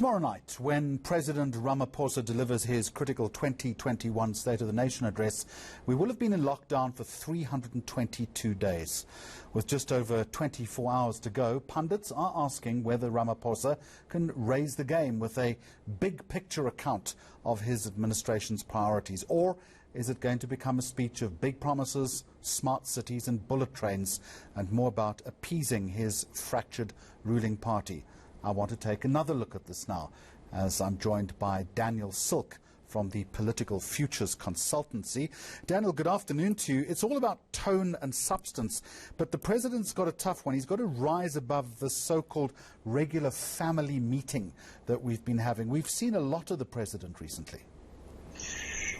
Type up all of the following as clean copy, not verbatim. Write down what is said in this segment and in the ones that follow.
Tomorrow night, when President Ramaphosa delivers his critical 2021 State of the Nation address, we will have been in lockdown for 322 days. With just over 24 hours to go, pundits are asking whether Ramaphosa can raise the game with a big picture account of his administration's priorities, or is it going to become a speech of big promises, smart cities and bullet trains, and more about appeasing his fractured ruling party? I want to take another look at this now, as I'm joined by Daniel Silke from the Political Futures Consultancy. Daniel, good afternoon to you. It's all about tone and substance, but the president's got a tough one. He's got to rise above the so-called regular family meeting that we've been having. We've seen a lot of the president recently.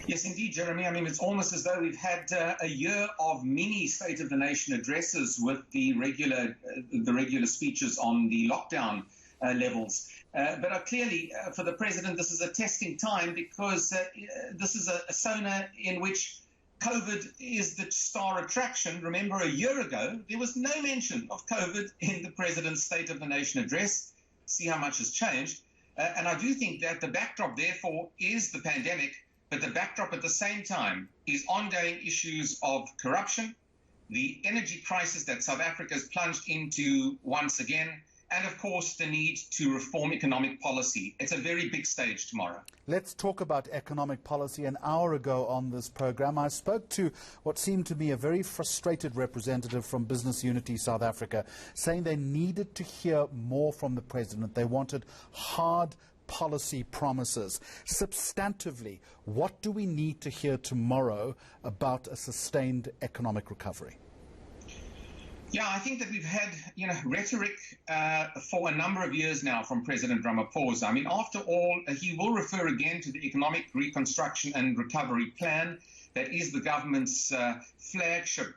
Yes, indeed, Jeremy. I mean, it's almost as though we've had a year of mini State of the Nation addresses with the regular speeches on the lockdown levels. But clearly, for the president, this is a testing time because this is a SONA in which COVID is the star attraction. Remember, a year ago, there was no mention of COVID in the president's State of the Nation address. See how much has changed. And I do think that the backdrop, therefore, is the pandemic. But the backdrop at the same time is ongoing issues of corruption, the energy crisis that South Africa has plunged into once again, and of course the need to reform economic policy. It's a very big stage tomorrow. Let's talk about economic policy. An hour ago on this program, I spoke to what seemed to be a very frustrated representative from Business Unity South Africa, saying they needed to hear more from the president. They wanted hard policy promises. Substantively, what do we need to hear tomorrow about a sustained economic recovery? Yeah, I think that we've had, rhetoric for a number of years now from President Ramaphosa. I mean, after all, he will refer again to the Economic Reconstruction and Recovery Plan. That is the government's flagship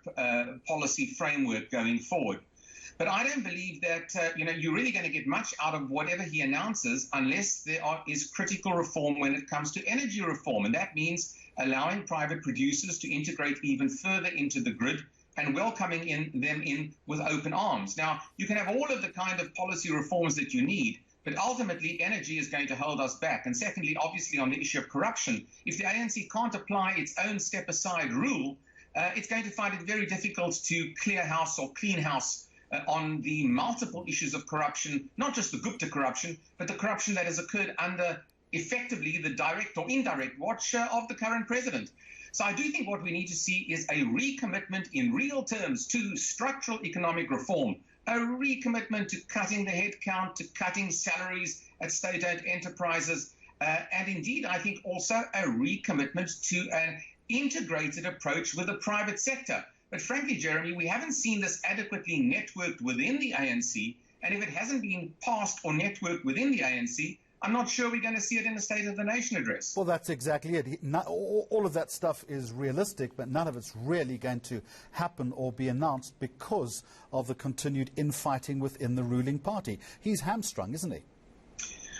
policy framework going forward. But I don't believe that, you're really going to get much out of whatever he announces unless there is critical reform when it comes to energy reform. And that means allowing private producers to integrate even further into the grid and welcoming them in with open arms. Now, you can have all of the kind of policy reforms that you need, but ultimately energy is going to hold us back. And secondly, obviously, on the issue of corruption, if the ANC can't apply its own step-aside rule, it's going to find it very difficult to clear house or clean house on the multiple issues of corruption, not just the Gupta corruption, but the corruption that has occurred under effectively the direct or indirect watch of the current president. So I do think what we need to see is a recommitment in real terms to structural economic reform, a recommitment to cutting the headcount, to cutting salaries at state-owned enterprises, and indeed, I think also a recommitment to an integrated approach with the private sector. But frankly, Jeremy, we haven't seen this adequately networked within the ANC. And if it hasn't been passed or networked within the ANC, I'm not sure we're going to see it in the State of the Nation address. Well, that's exactly it. All of that stuff is realistic, but none of it's really going to happen or be announced because of the continued infighting within the ruling party. He's hamstrung, isn't he?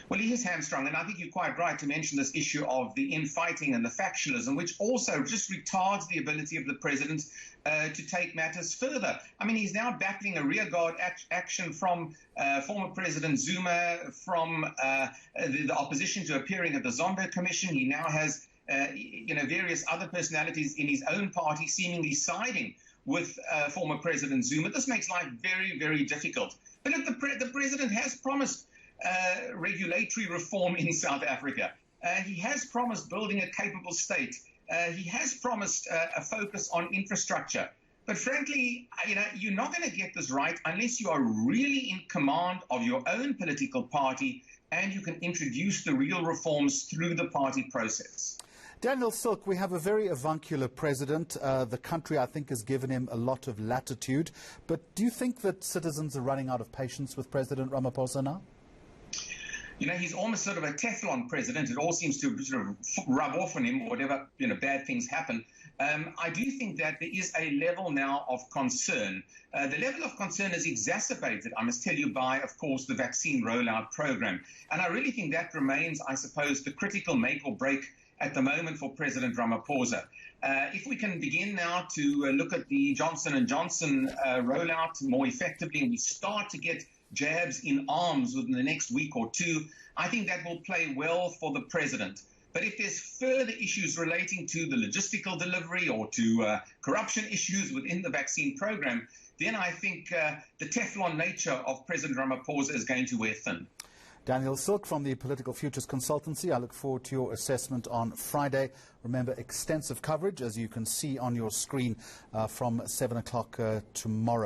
Well, he is hamstrung, and I think you're quite right to mention this issue of the infighting and the factionalism, which also just retards the ability of the president to take matters further. I mean, he's now battling a rearguard action from former President Zuma, from the opposition to appearing at the Zondo Commission. He now has, various other personalities in his own party seemingly siding with former President Zuma. This makes life very, very difficult. But look, the president has promised regulatory reform in South Africa. He has promised building a capable state. He has promised a focus on infrastructure. But frankly, you're not going to get this right unless you are really in command of your own political party and you can introduce the real reforms through the party process. Daniel Silke, we have a very avuncular president. The country, I think, has given him a lot of latitude. But do you think that citizens are running out of patience with President Ramaphosa now? He's almost sort of a Teflon president. It all seems to sort of rub off on him whatever, bad things happen. I do think that there is a level now of concern. The level of concern is exacerbated, I must tell you, by, of course, the vaccine rollout program. And I really think that remains, I suppose, the critical make or break at the moment for President Ramaphosa. If we can begin now to look at the Johnson & Johnson rollout more effectively, and we start to get jabs in arms within the next week or two, I think that will play well for the president. But if there's further issues relating to the logistical delivery or to corruption issues within the vaccine program, then I think the Teflon nature of President Ramaphosa is going to wear thin. Daniel Silke from the Political Futures Consultancy. I look forward to your assessment on Friday. Remember, extensive coverage, as you can see on your screen, from 7 o'clock tomorrow.